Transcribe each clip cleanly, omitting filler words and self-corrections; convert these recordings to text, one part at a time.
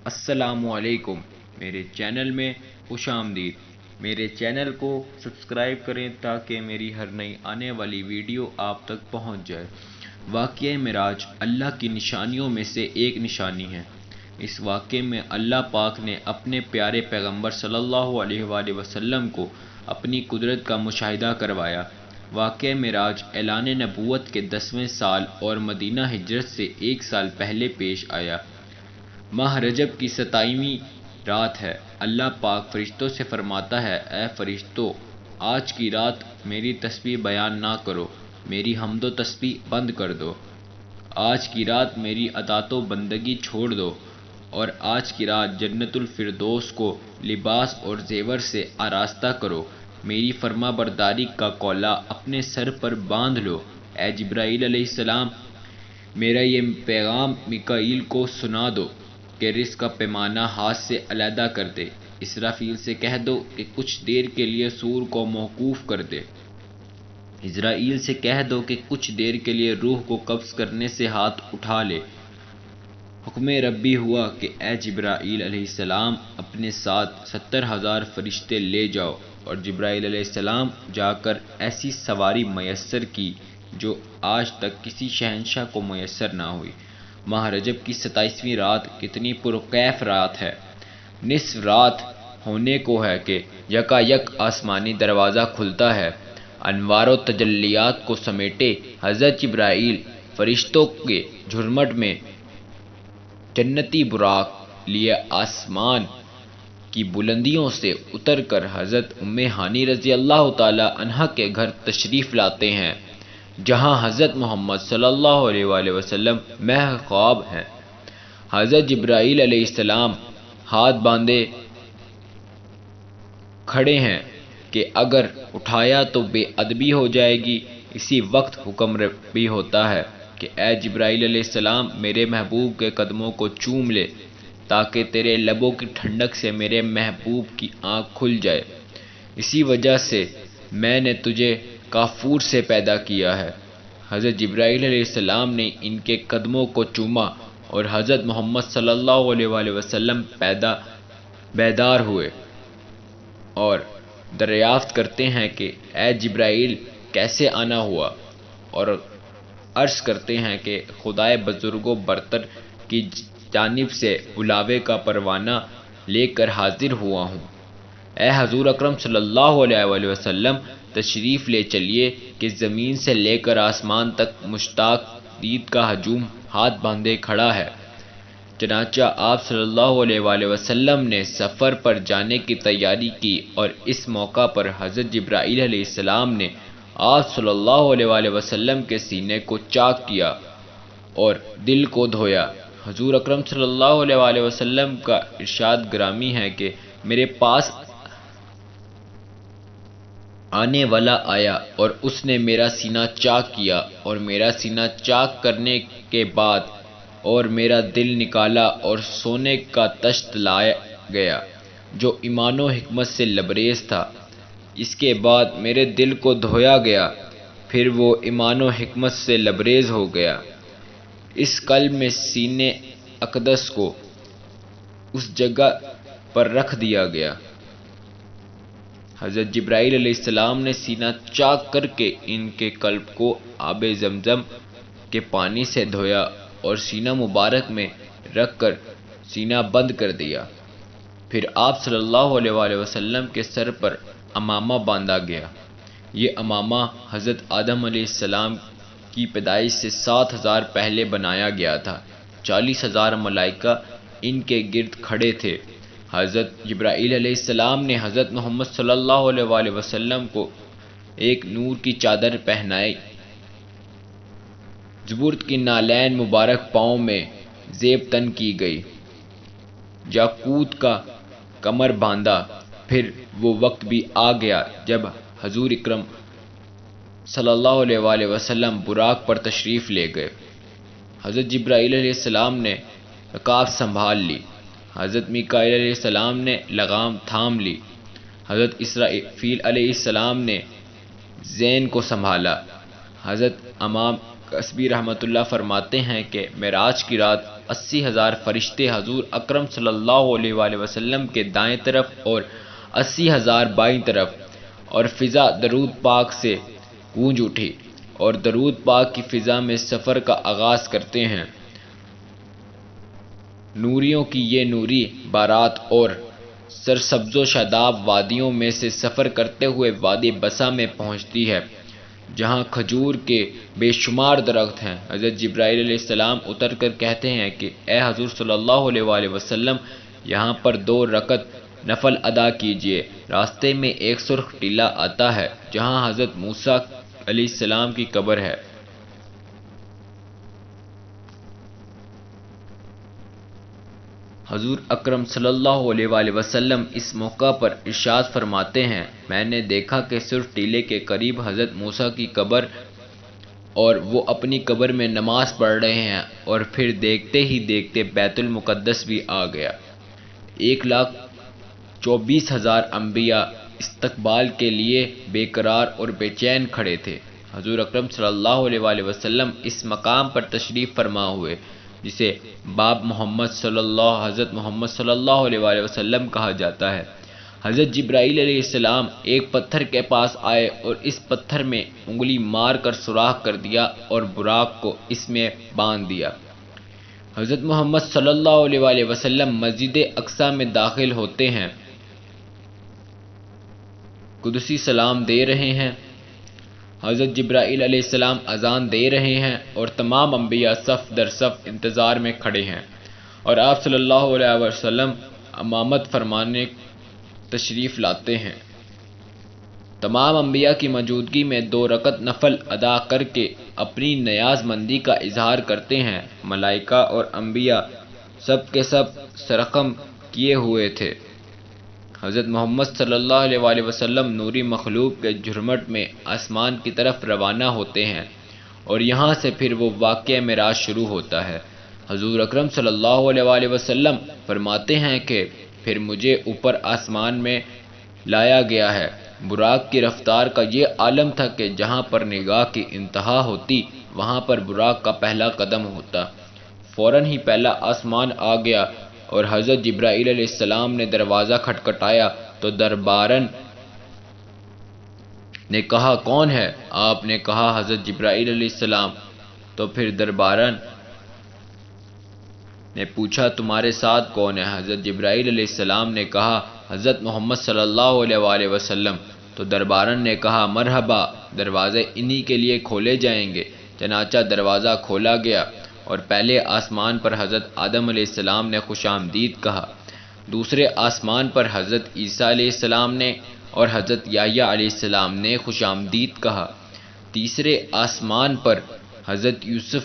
السلام علیکم، میرے چینل میں خوش آمدید۔ میرے چینل کو سبسکرائب کریں تاکہ میری ہر نئی آنے والی ویڈیو آپ تک پہنچ جائے۔ واقعہ معراج اللہ کی نشانیوں میں سے ایک نشانی ہے۔ اس واقعے میں اللہ پاک نے اپنے پیارے پیغمبر صلی اللہ علیہ وآلہ وسلم کو اپنی قدرت کا مشاہدہ کروایا۔ واقعہ معراج اعلان نبوت کے 10ویں سال اور مدینہ ہجرت سے 1 سال پہلے پیش آیا۔ ماہ رجب کی 27ویں رات ہے۔ اللہ پاک فرشتوں سے فرماتا ہے، اے فرشتوں، آج کی رات میری تسبیح بیان نہ کرو، میری حمد و تسبیح بند کر دو۔ آج کی رات میری اطاعت و بندگی چھوڑ دو، اور آج کی رات جنت الفردوس کو لباس اور زیور سے آراستہ کرو۔ میری فرما برداری کا کولا اپنے سر پر باندھ لو۔ اے جبرائیل علیہ السلام، میرا یہ پیغام میکائیل کو سنا دو کہ رزق کا پیمانہ ہاتھ سے علیحدہ کر دے۔ اسرافیل سے کہہ دو کہ کچھ دیر کے لیے سور کو موقوف کر دے۔ اسرائیل سے کہہ دو کہ کچھ دیر کے لیے روح کو قبض کرنے سے ہاتھ اٹھا لے۔ حکم ربی ہوا کہ اے جبرائیل علیہ السلام، اپنے ساتھ 70,000 فرشتے لے جاؤ، اور جبرائیل علیہ السلام جا کر ایسی سواری میسر کی جو آج تک کسی شہنشاہ کو میسر نہ ہوئی۔ ماہ رجب کی 27ویں رات کتنی پرکیف رات ہے۔ نصف رات ہونے کو ہے کہ یکا یک آسمانی دروازہ کھلتا ہے۔ انوار و تجلیات کو سمیٹے حضرت جبرائیل فرشتوں کے جھرمٹ میں جنتی براق لیے آسمان کی بلندیوں سے اتر کر حضرت ام ہانی رضی اللہ تعالی عنہا کے گھر تشریف لاتے ہیں، جہاں حضرت محمد صلی اللہ علیہ وآلہ وسلم محو خواب ہیں۔ حضرت جبرائیل علیہ السلام ہاتھ باندھے کھڑے ہیں کہ اگر اٹھایا تو بے ادبی ہو جائے گی۔ اسی وقت حکم ربی ہوتا ہے کہ اے جبرائیل علیہ السلام، میرے محبوب کے قدموں کو چوم لے تاکہ تیرے لبوں کی ٹھنڈک سے میرے محبوب کی آنکھ کھل جائے۔ اسی وجہ سے میں نے تجھے کافور سے پیدا کیا ہے۔ حضرت جبرائیل علیہ السلام نے ان کے قدموں کو چوما اور حضرت محمد صلی اللہ علیہ وآلہ وسلم بیدار ہوئے اور دریافت کرتے ہیں کہ اے جبرائیل کیسے آنا ہوا، اور عرض کرتے ہیں کہ خدائے بزرگ و برتر کی جانب سے بلاوے کا پروانہ لے کر حاضر ہوا ہوں۔ اے حضور اکرم صلی اللہ علیہ وآلہ وسلم، تشریف لے چلیے کہ زمین سے لے کر آسمان تک مشتاق دید کا ہجوم ہاتھ باندھے کھڑا ہے۔ چنانچہ آپ صلی اللہ علیہ وآلہ وسلم نے سفر پر جانے کی تیاری کی، اور اس موقع پر حضرت جبرائیل علیہ السلام نے آپ صلی اللہ علیہ وآلہ وسلم کے سینے کو چاک کیا اور دل کو دھویا۔ حضور اکرم صلی اللہ علیہ وآلہ وسلم کا ارشاد گرامی ہے کہ میرے پاس آنے والا آیا اور اس نے میرا سینہ چاک کیا، اور میرا سینہ چاک کرنے کے بعد اور میرا دل نکالا اور سونے کا طشت لایا گیا جو ایمان و حکمت سے لبریز تھا۔ اس کے بعد میرے دل کو دھویا گیا، پھر وہ ایمان و حکمت سے لبریز ہو گیا۔ اس قلب میں سینے اقدس کو اس جگہ پر رکھ دیا گیا۔ حضرت جبرائیل علیہ السلام نے سینہ چاک کر کے ان کے قلب کو آب زمزم کے پانی سے دھویا اور سینہ مبارک میں رکھ کر سینہ بند کر دیا۔ پھر آپ صلی اللہ علیہ وآلہ وسلم کے سر پر امامہ باندھا گیا۔ یہ امامہ حضرت آدم علیہ السلام کی پیدائش سے 7,000 پہلے بنایا گیا تھا۔ 40,000 ملائکہ ان کے گرد کھڑے تھے۔ حضرت جبرائیل علیہ السلام نے حضرت محمد صلی اللہ علیہ وآلہ وسلم کو ایک نور کی چادر پہنائی، زبرد کی نالین مبارک پاؤں میں زیب تن کی گئی، یاقوت کا کمر باندھا۔ پھر وہ وقت بھی آ گیا جب حضور اکرم صلی اللہ علیہ وآلہ وسلم براق پر تشریف لے گئے۔ حضرت جبرائیل علیہ السلام نے رکاب سنبھال لی، حضرت میکائیل علیہ السلام نے لگام تھام لی، حضرت اسرافیل علیہ السلام نے زین کو سنبھالا۔ حضرت امام قصبی رحمۃ اللہ فرماتے ہیں کہ معراج کی رات 80,000 فرشتے حضور اکرم صلی اللہ علیہ وآلہ وسلم کے دائیں طرف اور 80,000 بائیں طرف، اور فضا درود پاک سے گونج اٹھی، اور درود پاک کی فضا میں سفر کا آغاز کرتے ہیں۔ نوریوں کی یہ نوری بارات اور سرسبز و شاداب وادیوں میں سے سفر کرتے ہوئے وادی بسا میں پہنچتی ہے، جہاں کھجور کے بے شمار درخت ہیں۔ حضرت جبرائیل علیہ السلام اتر کر کہتے ہیں کہ اے حضور صلی اللہ علیہ وآلہ وسلم، یہاں پر 2 رکعت نفل ادا کیجئے۔ راستے میں ایک سرخ ٹیلہ آتا ہے جہاں حضرت موسیٰ علیہ السلام کی قبر ہے۔ حضور اکرم صلی اللہ علیہ وآلہ وسلم اس موقع پر ارشاد فرماتے ہیں، میں نے دیکھا کہ سرخ ٹیلے کے قریب حضرت موسیٰ کی قبر اور وہ اپنی قبر میں نماز پڑھ رہے ہیں، اور پھر دیکھتے ہی دیکھتے بیت المقدس بھی آ گیا۔ 1,24,000 انبیاء استقبال کے لیے بے قرار اور بے چین کھڑے تھے۔ حضور اکرم صلی اللہ علیہ وآلہ وسلم اس مقام پر تشریف فرما ہوئے جسے باب حضرت محمد صلی اللہ علیہ وآلہ وسلم کہا جاتا ہے۔ حضرت جبرائیل علیہ السلام ایک پتھر کے پاس آئے اور اس پتھر میں انگلی مار کر سوراخ کر دیا اور براق کو اس میں باندھ دیا۔ حضرت محمد صلی اللہ علیہ وآلہ وسلم مسجد اقصی میں داخل ہوتے ہیں، قدسی سلام دے رہے ہیں، حضرت جبرائیل علیہ السلام اذان دے رہے ہیں، اور تمام انبیاء صف در صف انتظار میں کھڑے ہیں، اور آپ صلی اللہ علیہ وسلم امامت فرمانے تشریف لاتے ہیں۔ تمام انبیاء کی موجودگی میں 2 رکعت نفل ادا کر کے اپنی نیاز مندی کا اظہار کرتے ہیں۔ ملائکہ اور انبیاء سب کے سب سرخم کیے ہوئے تھے۔ حضرت محمد صلی اللہ علیہ وآلہ وسلم نوری مخلوق کے جھرمٹ میں آسمان کی طرف روانہ ہوتے ہیں، اور یہاں سے پھر وہ واقعہ معراج شروع ہوتا ہے۔ حضور اکرم صلی اللہ علیہ وآلہ وسلم فرماتے ہیں کہ پھر مجھے اوپر آسمان میں لایا گیا ہے۔ براق کی رفتار کا یہ عالم تھا کہ جہاں پر نگاہ کی انتہا ہوتی وہاں پر براق کا پہلا قدم ہوتا۔ فوراً ہی پہلا آسمان آ گیا اور حضرت جبرائیل علیہ السلام نے دروازہ کھٹکھٹایا تو دربارن نے کہا کون ہے؟ آپ نے کہا حضرت جبرائیل علیہ السلام۔ تو پھر دربارن نے پوچھا تمہارے ساتھ کون ہے؟ حضرت جبرائیل علیہ السلام نے کہا حضرت محمد صلی اللہ علیہ وآلہ وسلم۔ تو دربارن نے کہا مرحبا، دروازے انہی کے لیے کھولے جائیں گے۔ چنانچہ دروازہ کھولا گیا اور پہلے آسمان پر حضرت آدم علیہ السلام نے خوش آمدید کہا، دوسرے آسمان پر حضرت عیسیٰ علیہ السلام نے اور حضرت یحییٰ علیہ السلام نے خوش آمدید کہا، تیسرے آسمان پر حضرت یوسف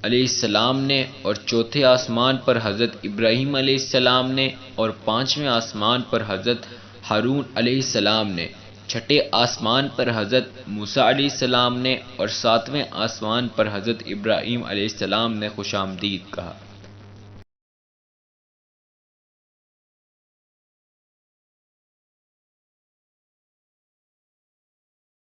علیہ السلام نے، اور چوتھے آسمان پر حضرت ابراہیم علیہ السلام نے، اور 5ویں آسمان پر حضرت ہارون علیہ السلام نے، چھٹے آسمان پر حضرت موسیٰ علیہ السلام نے، اور 7ویں آسمان پر حضرت ابراہیم علیہ السلام نے خوش آمدید کہا۔